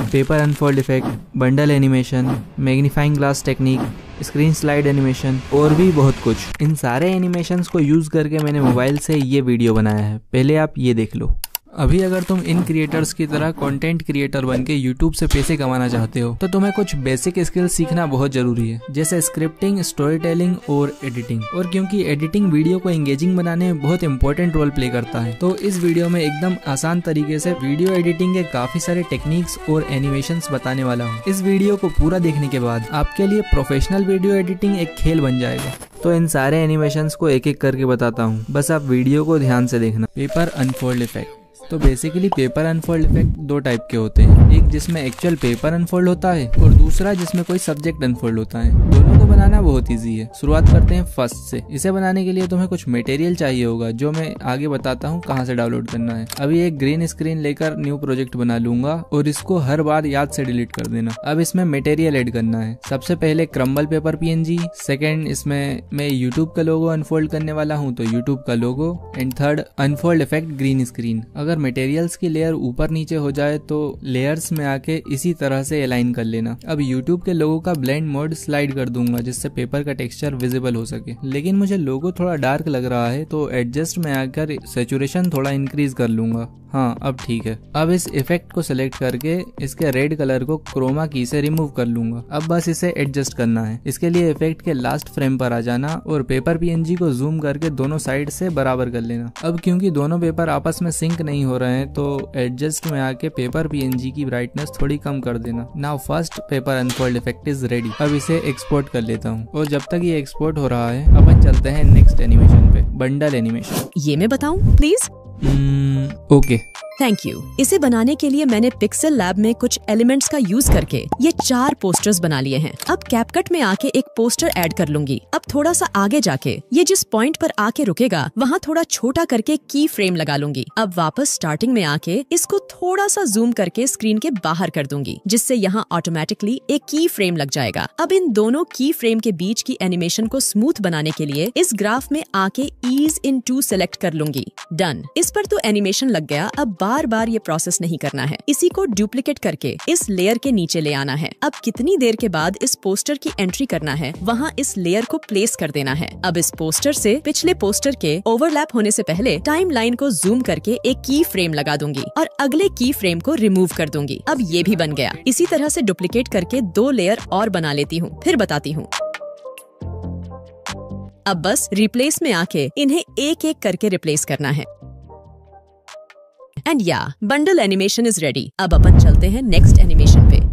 Paper unfold effect, bundle animation, magnifying glass technique, screen slide animation और भी बहुत कुछ। इन सारे एनिमेशंस को यूज करके मैंने मोबाइल से ये वीडियो बनाया है, पहले आप ये देख लो। अभी अगर तुम इन क्रिएटर्स की तरह कंटेंट क्रिएटर बन के यूट्यूब से पैसे कमाना चाहते हो तो तुम्हें कुछ बेसिक स्किल्स सीखना बहुत जरूरी है, जैसे स्क्रिप्टिंग, स्टोरी टेलिंग और एडिटिंग। और क्योंकि एडिटिंग वीडियो को एंगेजिंग बनाने में बहुत इंपॉर्टेंट रोल प्ले करता है, तो इस वीडियो में एकदम आसान तरीके से वीडियो एडिटिंग के काफी सारे टेक्निक्स और एनिमेशंस बताने वाला हूँ। इस वीडियो को पूरा देखने के बाद आपके लिए प्रोफेशनल वीडियो एडिटिंग एक खेल बन जाएगा। तो इन सारे एनिमेशंस को एक एक करके बताता हूँ, बस आप वीडियो को ध्यान से देखना। Paper unfold effect. तो बेसिकली पेपर अनफोल्ड इफेक्ट दो टाइप के होते हैं, एक जिसमें एक्चुअल पेपर अनफोल्ड होता है और दूसरा जिसमें कोई सब्जेक्ट अनफोल्ड होता है। दोनों को बनाना बहुत इजी है। शुरुआत करते हैं फर्स्ट से। इसे बनाने के लिए तुम्हें कुछ मटेरियल चाहिए होगा, जो मैं आगे बताता हूँ कहाँ से डाउनलोड करना है। अभी एक ग्रीन स्क्रीन लेकर न्यू प्रोजेक्ट बना लूंगा और इसको हर बार याद से डिलीट कर देना। अब इसमें मटेरियल ऐड करना है। सबसे पहले क्रम्बल पेपर PNG, सेकेंड इसमें मैं यूट्यूब का लोगो अनफोल्ड करने वाला हूँ तो यूट्यूब का logo, and third unfold effect green screen. अगर मटेरियल्स की लेयर ऊपर नीचे हो जाए तो लेयर्स में आके इसी तरह से अलाइन कर लेना। अब यूट्यूब के लोगो का ब्लेंड मोड स्लाइड कर दूंगा जिससे पेपर का टेक्सचर विजिबल हो सके, लेकिन मुझे लोगो थोड़ा डार्क लग रहा है तो एडजस्ट में आकर सैचुरेशन थोड़ा इंक्रीज कर लूंगा। हाँ, अब ठीक है। अब इस इफेक्ट को सिलेक्ट करके इसके रेड कलर को क्रोमा की से रिमूव कर लूंगा। अब बस इसे एडजस्ट करना है। इसके लिए इफेक्ट के लास्ट फ्रेम पर आ जाना और पेपर PNG को जूम करके दोनों साइड से बराबर कर लेना। अब क्योंकि दोनों पेपर आपस में सिंक नहीं हो रहे हैं तो एडजस्ट में आके पेपर PNG की ब्राइटनेस थोड़ी कम कर देना। Now first paper unfold effect is ready. अब इसे एक्सपोर्ट कर लेता हूँ और जब तक ये एक्सपोर्ट हो रहा है अपन चलते हैं नेक्स्ट एनिमेशन पे, बंडल एनिमेशन। ये मैं बताऊं प्लीज? Okay, thank you. इसे बनाने के लिए मैंने पिक्सेल लैब में कुछ एलिमेंट्स का यूज करके ये 4 पोस्टर्स बना लिए हैं। अब कैपकट में आके एक पोस्टर ऐड कर लूंगी। अब थोड़ा सा आगे जाके ये जिस पॉइंट पर आके रुकेगा वहाँ थोड़ा छोटा करके की फ्रेम लगा लूंगी। अब वापस स्टार्टिंग में आके इसको थोड़ा सा जूम करके स्क्रीन के बाहर कर दूंगी, जिससे यहाँ ऑटोमेटिकली एक की फ्रेम लग जाएगा। अब इन दोनों की फ्रेम के बीच की एनिमेशन को स्मूथ बनाने के लिए इस ग्राफ में आके ईज इन टू सेलेक्ट कर लूंगी। डन। इस पर तो एनिमेशन लग गया। अब बार बार ये प्रोसेस नहीं करना है। इसी को डुप्लीकेट करके इस लेयर के नीचे ले आना है। अब कितनी देर के बाद इस पोस्टर की एंट्री करना है वहाँ इस लेयर को प्लेस कर देना है। अब इस पोस्टर से पिछले पोस्टर के ओवरलैप होने से पहले टाइम लाइन को जूम करके एक की फ्रेम लगा दूंगी और अगले की फ्रेम को रिमूव कर दूंगी। अब ये भी बन गया। इसी तरह से डुप्लीकेट करके 2 लेयर और बना लेती हूँ, फिर बताती हूँ। अब बस रिप्लेस में आके इन्हें एक एक करके रिप्लेस करना है। एंड या बंडल एनिमेशन इज रेडी। अब अपन चलते हैं नेक्स्ट एनिमेशन पे।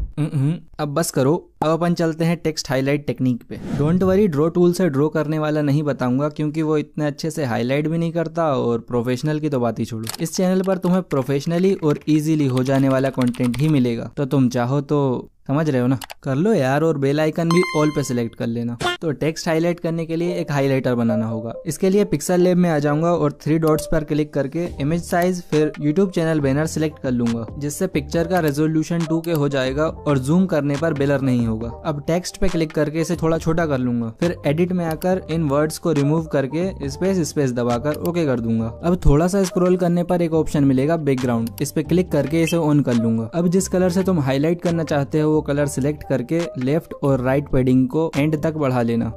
अब बस करो। अब अपन चलते हैं टेक्स्ट हाईलाइट टेक्निक पे। डोंट वरी, ड्रॉ टूल से ड्रॉ करने वाला नहीं बताऊंगा क्योंकि वो इतने अच्छे से हाईलाइट भी नहीं करता और प्रोफेशनल की तो बात ही छोड़ो। इस चैनल पर तुम्हें प्रोफेशनली और इजीली हो जाने वाला कंटेंट ही मिलेगा, तो तुम चाहो तो समझ रहे हो ना, कर लो यार। और बेल आइकन भी ऑल पे सिलेक्ट कर लेना। तो टेक्स्ट हाईलाइट करने के लिए एक हाईलाइटर बनाना होगा। इसके लिए पिक्सेल लैब में आ जाऊंगा और 3 डॉट्स पर क्लिक करके इमेज साइज फिर यूट्यूब चैनल बैनर सिलेक्ट कर लूंगा, जिससे पिक्चर का रेजोल्यूशन 2K हो जाएगा और जूम करने पर ब्लर नहीं होगा। अब टेक्स्ट पे क्लिक करके इसे थोड़ा छोटा कर लूंगा, फिर एडिट में आकर इन वर्ड्स को रिमूव करके स्पेस दबाकर ओके कर दूंगा। अब थोड़ा सा स्क्रॉल करने पर एक ऑप्शन मिलेगा बैकग्राउंड, इस पे क्लिक करके इसे ऑन कर लूंगा। अब जिस कलर से तुम हाईलाइट करना चाहते हो वो कलर सिलेक्ट करके लेफ्ट और राइट पैडिंग को एंड तक बढ़ा लेना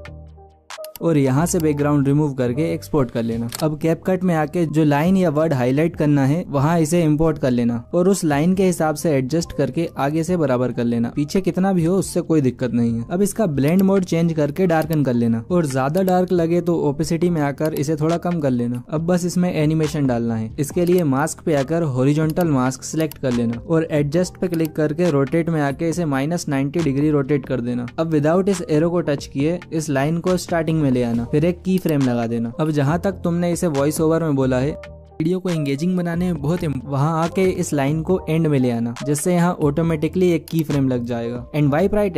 और यहाँ से बैकग्राउंड रिमूव करके एक्सपोर्ट कर लेना। अब कैपकट में आके जो लाइन या वर्ड हाईलाइट करना है वहाँ इसे इंपोर्ट कर लेना और उस लाइन के हिसाब से एडजस्ट करके आगे से बराबर कर लेना। पीछे कितना भी हो उससे कोई दिक्कत नहीं है। अब इसका ब्लेंड मोड चेंज करके डार्कन कर लेना और ज्यादा डार्क लगे तो ओपेसिटी में आकर इसे थोड़ा कम कर लेना। अब बस इसमें एनिमेशन डालना है। इसके लिए मास्क पे आकर हॉरिजॉन्टल मास्क सिलेक्ट कर लेना और एडजस्ट पे क्लिक करके रोटेट में आके इसे -90 डिग्री रोटेट कर देना। अब विदाउट इस एरो को टच किए इस लाइन को स्टार्टिंग ले आना, फिर एक की फ्रेम लगा देना। अब जहां तक तुमने इसे वॉइस ओवर में बोला है वीडियो को एंगेजिंग बनाने में बहुत वहां आके इस लाइन को एंड में ले आना, जिससे यहाँ ऑटोमेटिकली एक की फ्रेम लग जाएगा। And wipe right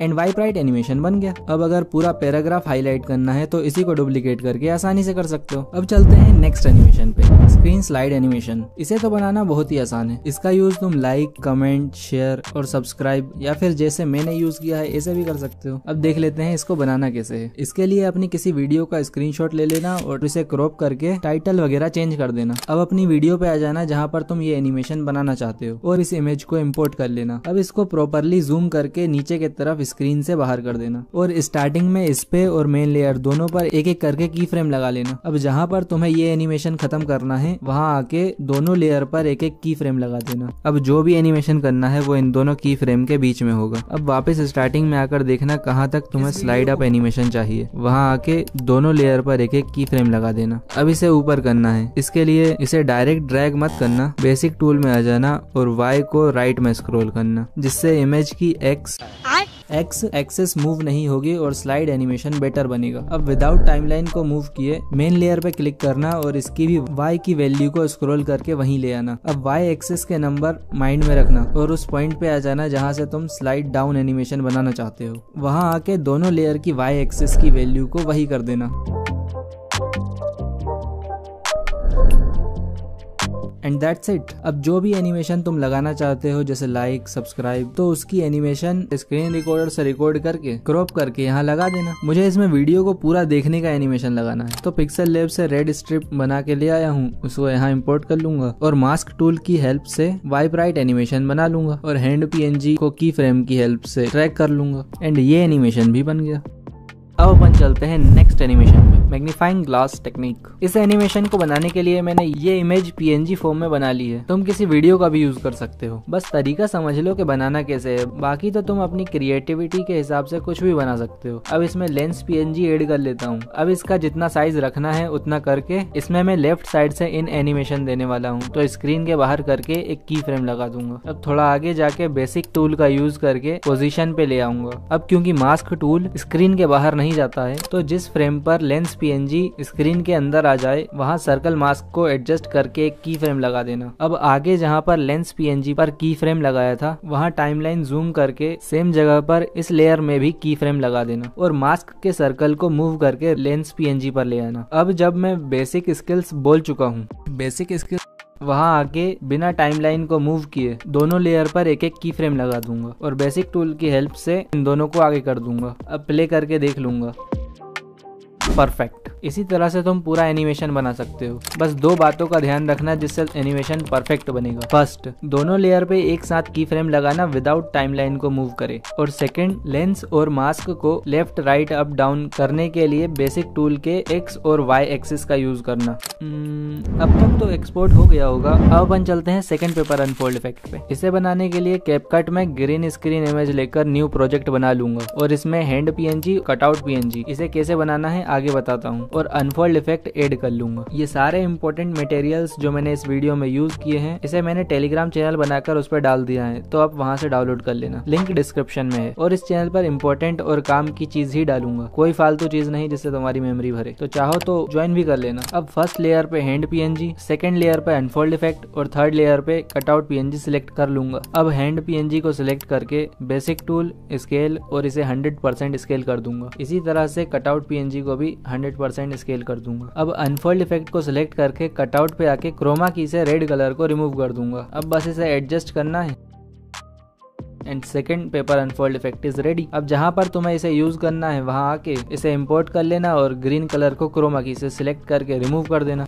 and wipe right animation बन गया। अब अगर पूरा पैराग्राफ हाईलाइट करना है तो इसी को डुप्लीकेट करके आसानी से कर सकते हो। अब चलते हैं नेक्स्ट एनिमेशन पे, स्क्रीन स्लाइड एनिमेशन। इसे तो बनाना बहुत ही आसान है। इसका यूज तुम लाइक, कमेंट, शेयर और सब्सक्राइब या फिर जैसे मैंने यूज किया है ऐसे भी कर सकते हो। अब देख लेते हैं इसको बनाना कैसे है। इसके लिए अपनी किसी वीडियो का स्क्रीनशॉट ले लेना और इसे क्रॉप करके टाइटल वगैरह चेंज कर देना। अब अपनी वीडियो पे आ जाना जहाँ पर तुम ये एनिमेशन बनाना चाहते हो और इस इमेज को इम्पोर्ट कर लेना। अब इसको प्रॉपरली जूम करके नीचे की तरफ स्क्रीन से बाहर कर देना और स्टार्टिंग में इस पे और मेन लेयर दोनों पर एक एक करके की फ्रेम लगा लेना। अब जहाँ पर तुम्हें ये एनिमेशन खत्म करना है वहाँ आके दोनों लेयर पर एक एक की फ्रेम लगा देना। अब जो भी एनिमेशन करना है वो इन दोनों की फ्रेम के बीच में होगा। अब वापस स्टार्टिंग में आकर देखना कहाँ तक तुम्हें स्लाइड अप एनिमेशन चाहिए, वहाँ आके दोनों लेयर पर एक एक की फ्रेम लगा देना। अब इसे ऊपर करना है। इसके लिए इसे डायरेक्ट ड्रैग मत करना, बेसिक टूल में आ जाना और Y को राइट में स्क्रॉल करना, जिससे इमेज की एक्स एक्सेस मूव नहीं होगी और स्लाइड एनिमेशन बेटर बनेगा। अब विदाउट टाइमलाइन को मूव किए मेन लेयर पे क्लिक करना और इसकी भी Y की वैल्यू को स्क्रॉल करके वहीं ले आना। अब Y एक्सेस के नंबर माइंड में रखना और उस पॉइंट पे आ जाना जहां से तुम स्लाइड डाउन एनिमेशन बनाना चाहते हो। वहां आके दोनों लेयर की Y एक्सेस की वैल्यू को वही कर देना। And that's it. अब जो भी एनिमेशन तुम लगाना चाहते हो जैसे लाइक, सब्सक्राइब, तो उसकी एनिमेशन स्क्रीन रिकॉर्डर से रिकॉर्ड करके क्रॉप करके यहाँ लगा देना। मुझे इसमें वीडियो को पूरा देखने का एनिमेशन लगाना है तो पिक्सल लैब से रेड स्ट्रिप बना के ले आया हूँ, उसको यहाँ इंपोर्ट कर लूंगा और मास्क टूल की हेल्प से वाइप राइट एनिमेशन बना लूंगा और हैंड PNG को की फ्रेम की हेल्प से ट्रैक कर लूंगा एंड ये एनिमेशन भी बन गया। अब अपन चलते हैं नेक्स्ट एनिमेशन पे, मैग्नीफाइंग ग्लास टेक्निक। इस एनिमेशन को बनाने के लिए मैंने ये इमेज PNG फॉर्म में बना ली है। तुम किसी वीडियो का भी यूज कर सकते हो, बस तरीका समझ लो कि बनाना कैसे है। बाकी तो तुम अपनी क्रिएटिविटी के हिसाब से कुछ भी बना सकते हो। अब इसमें लेंस PNG ऐड कर लेता हूँ। अब इसका जितना साइज रखना है उतना करके इसमें मैं लेफ्ट साइड से इन एनिमेशन देने वाला हूँ, तो स्क्रीन के बाहर करके एक की फ्रेम लगा दूंगा। अब थोड़ा आगे जाके बेसिक टूल का यूज करके पोजीशन पे ले आऊंगा। अब क्योंकि मास्क टूल स्क्रीन के बाहर नहीं जाता है तो जिस फ्रेम पर लेंस PNG स्क्रीन के अंदर आ जाए वहां सर्कल मास्क को एडजस्ट करके एक की फ्रेम लगा देना। अब आगे जहां पर लेंस PNG पर की फ्रेम लगाया था वहां टाइमलाइन जूम करके सेम जगह पर इस लेयर में भी की फ्रेम लगा देना और मास्क के सर्कल को मूव करके लेंस PNG पर ले आना। अब जब मैं बेसिक स्किल्स बोल चुका हूँ, बेसिक स्किल्स वहां आके बिना टाइमलाइन को मूव किए दोनों लेयर पर एक एक की फ्रेम लगा दूंगा और बेसिक टूल की हेल्प से इन दोनों को आगे कर दूंगा। अब प्ले करके देख लूंगा। परफेक्ट। इसी तरह से तुम पूरा एनिमेशन बना सकते हो। बस दो बातों का ध्यान रखना जिससे एनिमेशन परफेक्ट बनेगा। फर्स्ट, दोनों लेयर पे एक साथ की फ्रेम लगाना विदाउट टाइमलाइन को मूव करे और सेकंड, लेंस और मास्क को लेफ्ट राइट अप डाउन करने के लिए बेसिक टूल के X और Y एक्सिस का यूज करना। अब तक तो एक्सपोर्ट हो गया होगा। अब अपन चलते हैं सेकंड पेपर अनफोल्ड इफेक्ट पे। इसे बनाने के लिए कैपकट में ग्रीन स्क्रीन इमेज लेकर न्यू प्रोजेक्ट बना लूंगा और इसमें हैंड PNG, कटआउट PNG, इसे कैसे बनाना है आगे बताता हूँ और अनफोल्ड इफेक्ट ऐड कर लूंगा। ये सारे इंपॉर्टेंट मटेरियल्स जो मैंने इस वीडियो में यूज किए हैं इसे मैंने टेलीग्राम चैनल बनाकर उस पर डाल दिया है, तो आप वहां से डाउनलोड कर लेना। लिंक डिस्क्रिप्शन में है और इस चैनल पर इंपॉर्टेंट और काम की चीज ही डालूंगा, कोई फालतू चीज नहीं जिससे तुम्हारी मेमोरी भरे। तो चाहो तो ज्वाइन भी कर लेना। अब फर्स्ट लेयर पे हैंड PNG, सेकंड लेयर पे अनफोल्ड इफेक्ट और थर्ड लेयर पे कटआउट PNG सिलेक्ट कर लूंगा। अब हैंड PNG को सिलेक्ट करके बेसिक टूल, स्केल और इसे 100% स्केल कर दूंगा। इसी तरह से कटआउट PNG को भी 100% स्केल कर दूंगा। अब अनफोल्ड इफेक्ट को सिलेक्ट करके कटआउट पे आके क्रोमा की से रेड कलर को रिमूव कर दूंगा। अब बस इसे एडजस्ट करना है and second paper unfold effect is ready. अब जहां पर तुम्हें इसे यूज करना है वहां आके इसे इंपोर्ट कर लेना और ग्रीन कलर को क्रोमा की से सिलेक्ट करके रिमूव कर देना।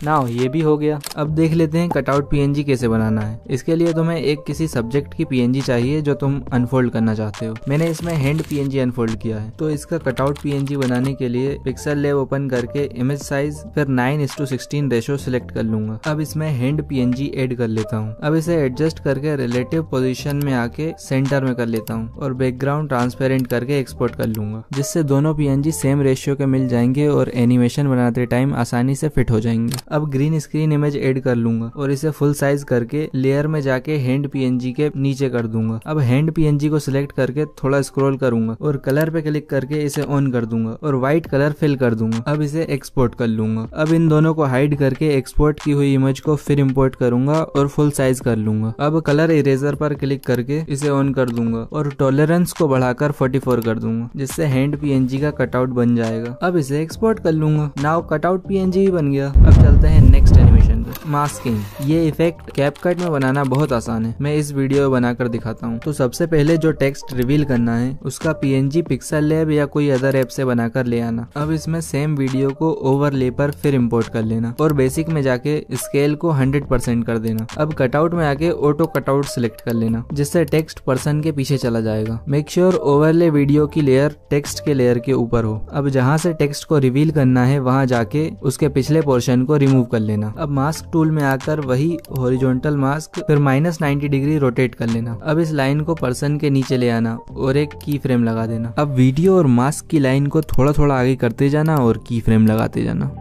नाउ ये भी हो गया। अब देख लेते हैं कटआउट PNG कैसे बनाना है। इसके लिए तुम्हें एक किसी सब्जेक्ट की PNG चाहिए जो तुम अनफोल्ड करना चाहते हो। मैंने इसमें हैंड PNG अनफोल्ड किया है, तो इसका कटआउट PNG बनाने के लिए पिक्सल लैब ओपन करके इमेज साइज फिर 9:16 रेशो सिलेक्ट कर लूंगा। अब इसमें हैंड PNG ऐड कर लेता हूँ। अब इसे एडजस्ट करके रिलेटिव पोजीशन में आके सेंटर में कर लेता हूँ और बैकग्राउंड ट्रांसपेरेंट करके एक्सपोर्ट कर लूंगा, जिससे दोनों PNG सेम रेशियो के मिल जाएंगे और एनिमेशन बनाते टाइम आसानी से फिट हो जाएंगे। अब ग्रीन स्क्रीन इमेज ऐड कर लूंगा और इसे फुल साइज करके लेयर में जाके हैंड पीएनजी के नीचे कर दूंगा। अब हैंड पीएनजी को सिलेक्ट करके थोड़ा स्क्रॉल करूंगा और कलर पे क्लिक करके इसे ऑन कर दूंगा और व्हाइट कलर फिल कर दूंगा। अब इसे एक्सपोर्ट कर लूंगा। अब इन दोनों को हाइड करके एक्सपोर्ट की हुई इमेज को फिर इंपोर्ट करूंगा और फुल साइज कर लूंगा। अब कलर इरेजर पर क्लिक करके इसे ऑन कर दूंगा और टॉलरेंस को बढ़ाकर 44 कर दूंगा, जिससे हैंड पीएनजी का कटआउट बन जाएगा। अब इसे एक्सपोर्ट कर लूंगा। नाउ कटआउट पीएनजी बन गया। अब चलते हैं नेक्स्ट एनिमेशन पे। मास्किंग, ये इफेक्ट कैपकट में बनाना बहुत आसान है। मैं इस वीडियो में बनाकर दिखाता हूँ। तो सबसे पहले जो टेक्स्ट रिवील करना है उसका पीएनजी पिक्सल लैब या कोई अदर ऐप से बनाकर ले आना। अब इसमें सेम वीडियो को ओवरले पर फिर इंपोर्ट कर लेना और बेसिक में जाके स्केल को 100% कर देना। अब कटआउट में आके ऑटो कटआउट सिलेक्ट कर लेना, जिससे टेक्स्ट पर्सन के पीछे चला जाएगा। मेक श्योर ओवरले वीडियो की लेयर टेक्स्ट के लेयर के ऊपर हो। अब जहाँ से टेक्स्ट को रिवील करना है वहाँ जाके उसके पिछले पोर्शन को रिमूव कर लेना। अब मास्क टूल में आकर वही हॉरिजॉन्टल मास्क फिर -90 डिग्री रोटेट कर लेना। अब इस लाइन को पर्सन के नीचे ले आना और एक की फ्रेम लगा देना। अब वीडियो और मास्क की लाइन को थोड़ा थोड़ा आगे करते जाना और की फ्रेम लगाते जाना।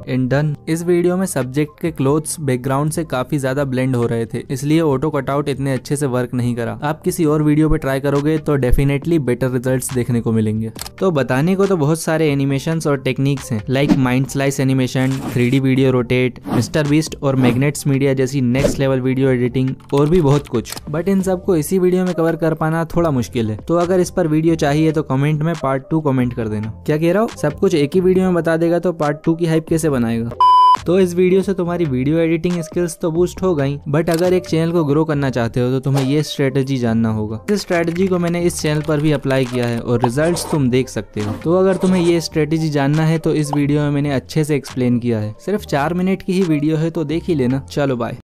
And done. इस वीडियो में सब्जेक्ट के क्लोथ्स बैकग्राउंड से काफी ज्यादा ब्लेंड हो रहे थे, इसलिए ऑटो कटआउट इतने अच्छे से वर्क नहीं करा। आप किसी और वीडियो पे ट्राई करोगे तो डेफिनेटली बेटर रिजल्ट्स देखने को मिलेंगे। तो बताने को तो बहुत सारे एनिमेशंस और टेक्निक्स हैं, like mind slice animation, 3D video rotate, mister beast और मैग्नेट्स मीडिया जैसी नेक्स्ट लेवल वीडियो एडिटिंग और भी बहुत कुछ। बट इन सबको इसी वीडियो में कवर कर पाना थोड़ा मुश्किल है। तो अगर इस पर वीडियो चाहिए तो कमेंट में पार्ट 2 कमेंट कर देना। क्या कह रहा हूँ, सब कुछ एक ही वीडियो में बता देगा तो पार्ट 2 की हाइप कैसे बनाएगा। तो इस वीडियो से तुम्हारी वीडियो एडिटिंग स्किल्स तो बूस्ट हो गई, बट अगर एक चैनल को ग्रो करना चाहते हो तो तुम्हें ये स्ट्रेटेजी जानना होगा। इस स्ट्रेटेजी को मैंने इस चैनल पर भी अप्लाई किया है और रिजल्ट्स तुम देख सकते हो। तो अगर तुम्हें ये स्ट्रेटेजी जानना है तो इस वीडियो में मैंने अच्छे से एक्सप्लेन किया है। सिर्फ 4 मिनट की ही वीडियो है तो देख ही लेना। चलो बाय।